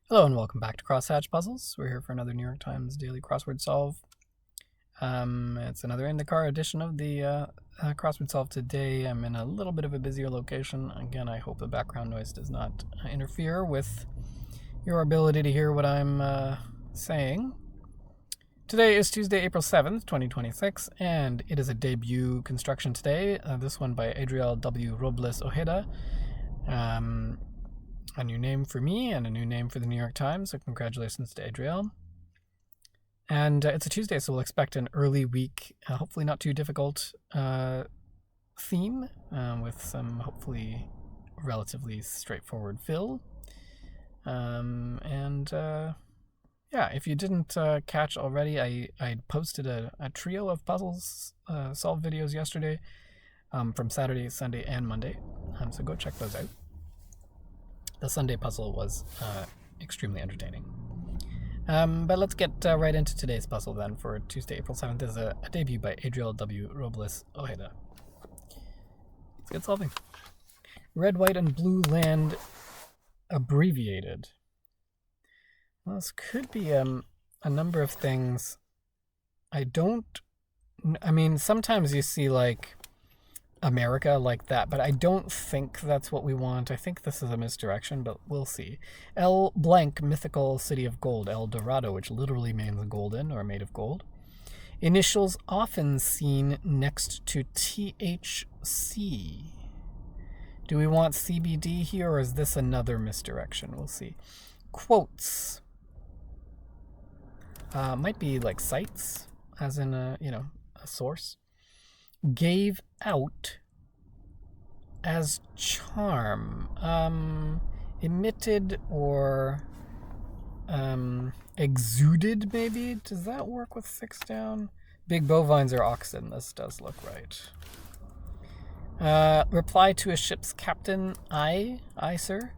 Hello and welcome back to Crosshatch Puzzles. We're here for another New York Times Daily Crossword Solve. It's another IndyCar edition of the Crossword Solve today. I'm in a little bit of a busier location. Again, I hope the background noise does not interfere with your ability to hear what I'm saying. Today is Tuesday, April 7th, 2026, and it is a debut construction today. This one by Adryel W. Robles Ojeda. A new name for me and a new name for the New York Times, so congratulations to Adryel. And it's a Tuesday, so we'll expect an early week, hopefully not too difficult theme, with some hopefully relatively straightforward fill. Yeah, if you didn't catch already, I posted a trio of puzzles solve videos yesterday from Saturday, Sunday, and Monday, so go check those out. The Sunday puzzle was extremely entertaining. But let's get right into today's puzzle then for Tuesday, April 7th. Is a debut by Adryel W. Robles Ojeda. Let's get solving. Red, white, and blue land abbreviated. Well, this could be a number of things. I mean, sometimes you see like America like that, but I don't think that's what we want. I think this is a misdirection, but we'll see. El blank, mythical city of gold, El Dorado, which literally means golden or made of gold. Initials often seen next to THC. Do we want CBD here, or is this another misdirection? We'll see. Quotes. Might be like sites, as in a source. Gave out as charm. Emitted or exuded, maybe? Does that work with 6 down? Big bovines or oxen. This does look right. Reply to a ship's captain. Aye, sir.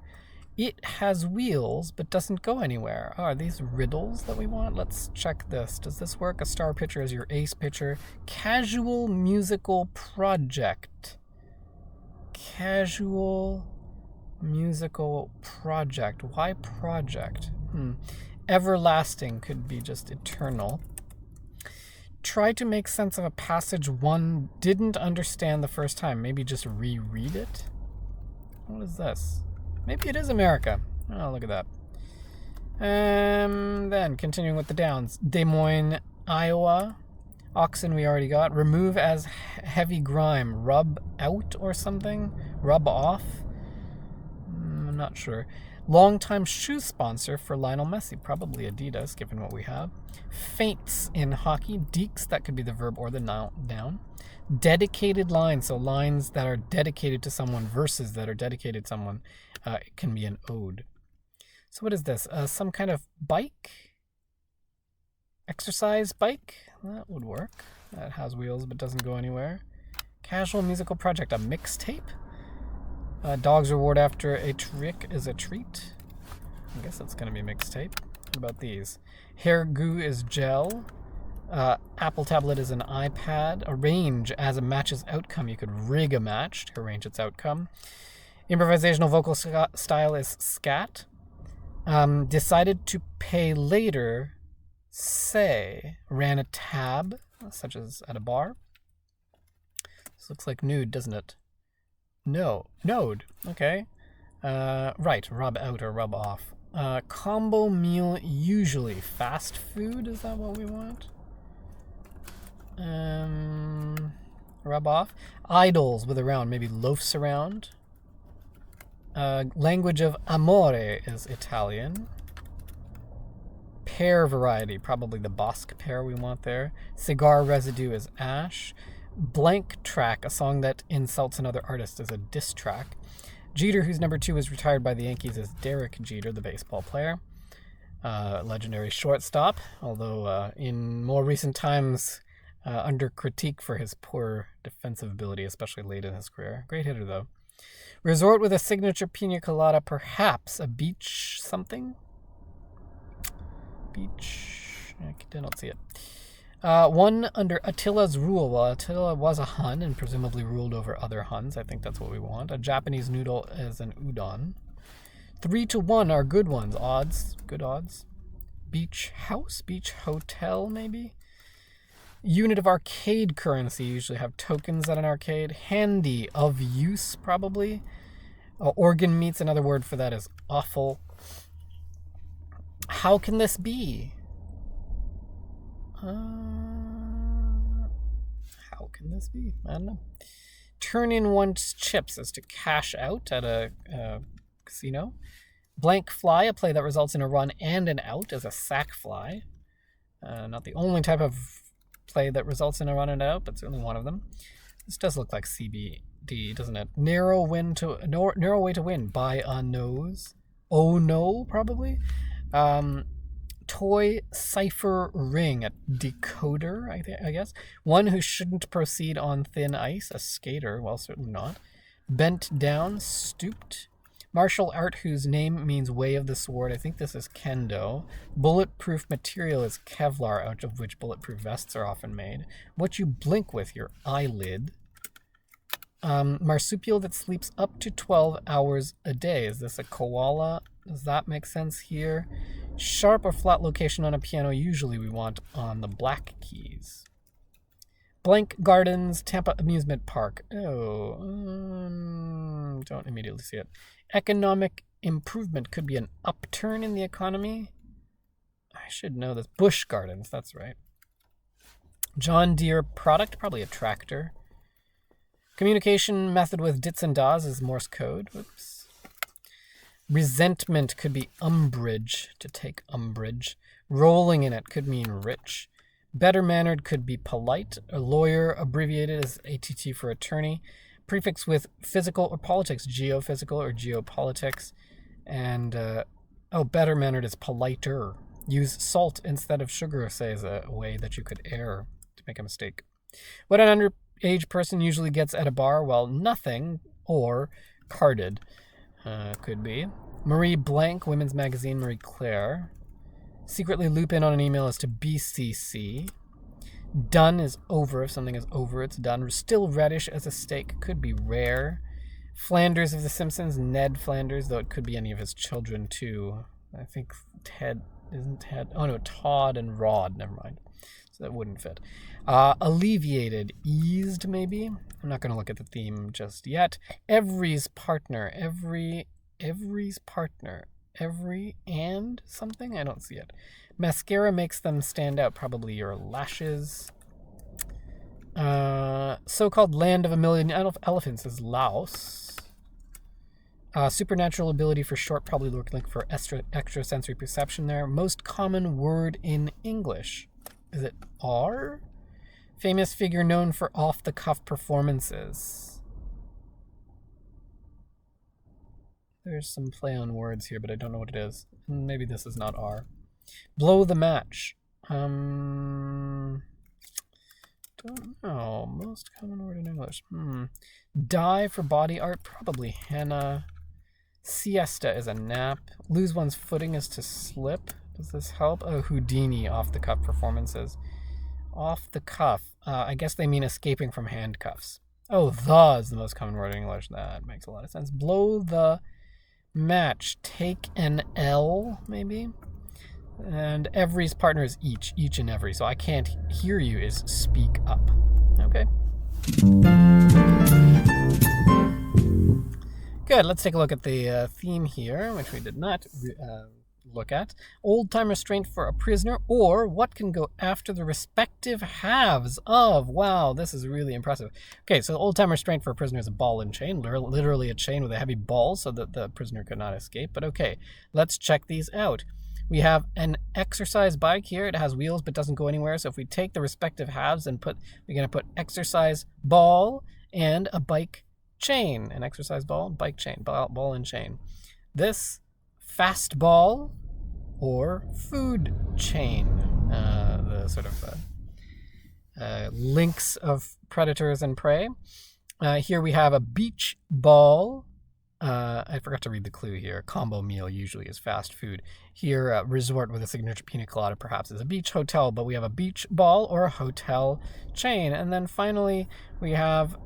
It has wheels, but doesn't go anywhere. Oh, are these riddles that we want? Let's check this. Does this work? A star pitcher is your ace pitcher. Casual musical project. Casual musical project. Why project? Everlasting could be just eternal. Try to make sense of a passage one didn't understand the first time. Maybe just reread it? What is this? Maybe it is America. Oh, look at that. Then, continuing with the downs. Des Moines, Iowa. Oxen we already got. Remove as heavy grime. Rub out or something? Rub off? I'm not sure. Longtime shoe sponsor for Lionel Messi. Probably Adidas, given what we have. Feints in hockey. Deeks, that could be the verb or the noun. Dedicated lines, so lines that are dedicated to someone, verses that are dedicated to someone. It can be an ode. So what is this? Some kind of bike? Exercise bike? That would work. That has wheels but doesn't go anywhere. Casual musical project. A mixtape? Dog's reward after a trick is a treat. I guess that's going to be mixtape. What about these? Hair goo is gel. Apple tablet is an iPad. Arrange as a match's outcome. You could rig a match to arrange its outcome. Improvisational vocal style is scat. Decided to pay later. Say. Ran a tab, such as at a bar. This looks like nude, doesn't it? No. Node. Okay. Right. Rub out or rub off. Combo meal usually. Fast food, is that what we want? Rub off. Idols with around, maybe loafs around. Language of amore is Italian. Pear variety, probably the Bosque pear we want there. Cigar residue is ash. Blank track, a song that insults another artist, is a diss track. Jeter, who's number 2, is retired by the Yankees, is Derek Jeter, the baseball player. Legendary shortstop, although in more recent times under critique for his poor defensive ability, especially late in his career. Great hitter, though. Resort with a signature pina colada, perhaps a beach something? Beach. I don't see it. One under Attila's rule. Well, Attila was a Hun and presumably ruled over other Huns. I think that's what we want. A Japanese noodle is an udon. 3-1 are good ones. Odds, good odds. Beach house, beach hotel, maybe. Unit of arcade currency. Usually have tokens at an arcade. Handy, of use, probably. Organ meats, another word for that is awful. How can this be? How can this be? I don't know. Turn in one's chips as to cash out at a casino. Blank fly, a play that results in a run and an out, as a sack fly. Not the only type of play that results in a run and out, but certainly one of them. This does look like CBD, doesn't it? Narrow way to win. By a nose. Oh no, probably. Toy cipher ring, a decoder, I guess. One who shouldn't proceed on thin ice, a skater. Well, certainly not. Bent down, stooped. Martial art whose name means way of the sword. I think this is kendo. Bulletproof material is Kevlar, out of which bulletproof vests are often made. What you blink with, your eyelid. Marsupial that sleeps up to 12 hours a day. Is this a koala? Does that make sense here? Sharp or flat location on a piano, usually we want on the black keys. Blank Gardens, Tampa Amusement Park. Oh, don't immediately see it. Economic improvement could be an upturn in the economy. I should know this. Busch Gardens, that's right. John Deere product, probably a tractor. Communication method with dits and das is Morse code. Whoops. Resentment could be umbrage, to take umbrage. Rolling in it could mean rich. Better mannered could be polite. A lawyer, abbreviated as ATT for attorney. Prefix with physical or politics, geophysical or geopolitics. And, better mannered is politer. Use salt instead of sugar, say, is a way that you could err to make a mistake. What an underage person usually gets at a bar? Well, nothing, or carded, could be. Marie Blank, Women's Magazine, Marie Claire. Secretly loop in on an email as to BCC. Done is over. If something is over, it's done. Still reddish as a steak, could be rare. Flanders of The Simpsons, Ned Flanders, though it could be any of his children too. I think Ted, isn't Ted? Oh no, Todd and Rod, never mind. So that wouldn't fit. Alleviated, eased maybe. I'm not going to look at the theme just yet. Every's partner, every's partner. Every and something? I don't see it. Mascara makes them stand out. Probably your lashes. So-called land of a million elephants is Laos. Supernatural ability for short, probably looking for extra sensory perception there. Most common word in English. Is it R? Famous figure known for off-the-cuff performances. There's some play on words here, but I don't know what it is. Maybe this is not R. Blow the match. Don't know. Most common word in English. Dye for body art, probably henna. Siesta is a nap. Lose one's footing is to slip. Does this help? Oh, Houdini, off-the-cuff performances. Off the cuff. I guess they mean escaping from handcuffs. Oh, the is the most common word in English. That makes a lot of sense. Blow the match. Take an L, maybe? And every's partner is each and every. So I can't hear you is speak up. Okay. Good. Let's take a look at the theme here, which we did not look at. Old-time restraint for a prisoner, or what can go after the respective halves of. Wow, this is really impressive. Okay, so old-time restraint for a prisoner is a ball and chain, literally a chain with a heavy ball so that the prisoner could not escape. But okay, let's check these out. We have an exercise bike here. It has wheels but doesn't go anywhere. So if we take the respective halves and we're going to put exercise ball and a bike chain. An exercise ball, bike chain, ball and chain. This fastball or food chain, the sort of links of predators and prey. Here we have a beach ball. I forgot to read the clue here. Combo meal usually is fast food. Here, resort with a signature pina colada perhaps is a beach hotel, but we have a beach ball or a hotel chain. And then finally, we have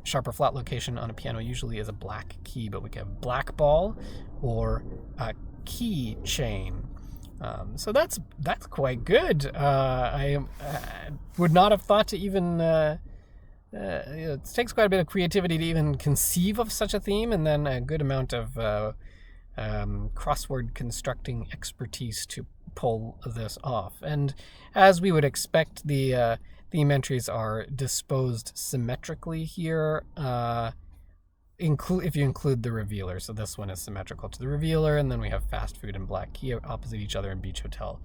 sharp or flat location on a piano usually is a black key, but we can have black ball or a key chain. So that's quite good. I would not have thought to even... it takes quite a bit of creativity to even conceive of such a theme, and then a good amount of crossword constructing expertise to pull this off. And as we would expect, the theme entries are disposed symmetrically here, if you include the revealer. So this one is symmetrical to the revealer, and then we have fast food and black key opposite each other and beach hotel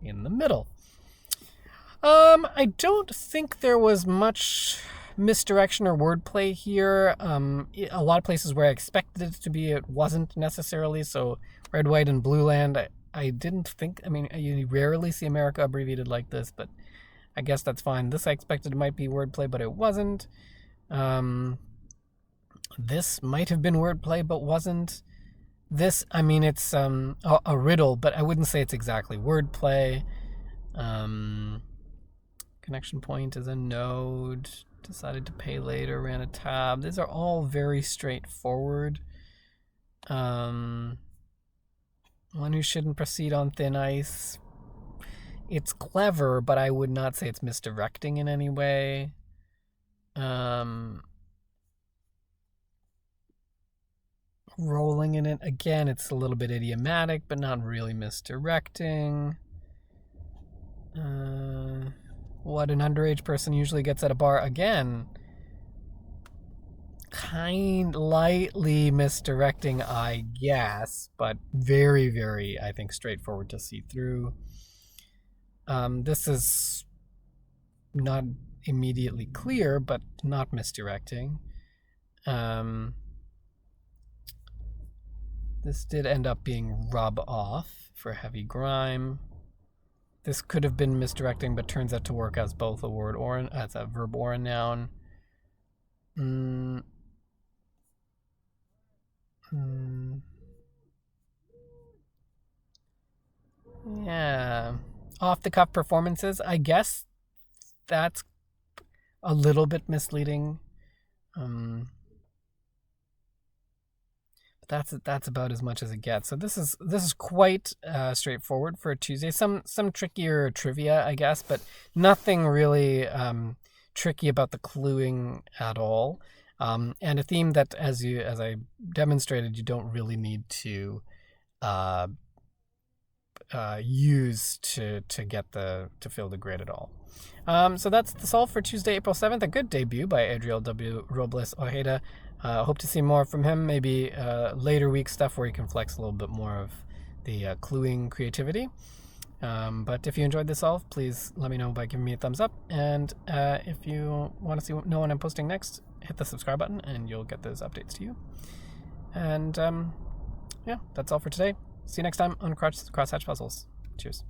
in the middle. I don't think there was much misdirection or wordplay here. A lot of places where I expected it to be, it wasn't necessarily. So red, white, and blue land, I didn't think, I mean, you rarely see America abbreviated like this, but I guess that's fine. This I expected it might be wordplay, but it wasn't. This might have been wordplay, but wasn't. This, I mean, it's a riddle, but I wouldn't say it's exactly wordplay. Connection point is a node. Decided to pay later, ran a tab. These are all very straightforward. One who shouldn't proceed on thin ice. It's clever, but I would not say it's misdirecting in any way. Rolling in it, again, it's a little bit idiomatic, but not really misdirecting. What an underage person usually gets at a bar, again, kind lightly misdirecting, I guess, but very, very, I think, straightforward to see through. This is not immediately clear, but not misdirecting. This did end up being rub off for heavy grime. This could have been misdirecting, but turns out to work as both a word or as a verb or a noun. Yeah. Off-the-cuff performances, I guess that's a little bit misleading. That's about as much as it gets. So this is quite straightforward for a Tuesday. Some trickier trivia, I guess, but nothing really tricky about the cluing at all. And a theme that, as I demonstrated, you don't really need to use to fill the grid at all. So that's the solve for Tuesday, April 7th. A good debut by Adryel W, Robles Ojeda. Hope to see more from him, maybe later week stuff where he can flex a little bit more of the cluing creativity. But if you enjoyed this solve, please let me know by giving me a thumbs up. And if you want to know when I'm posting next, hit the subscribe button and you'll get those updates to you. And yeah, that's all for today. See you next time on Crosshatch Puzzles. Cheers.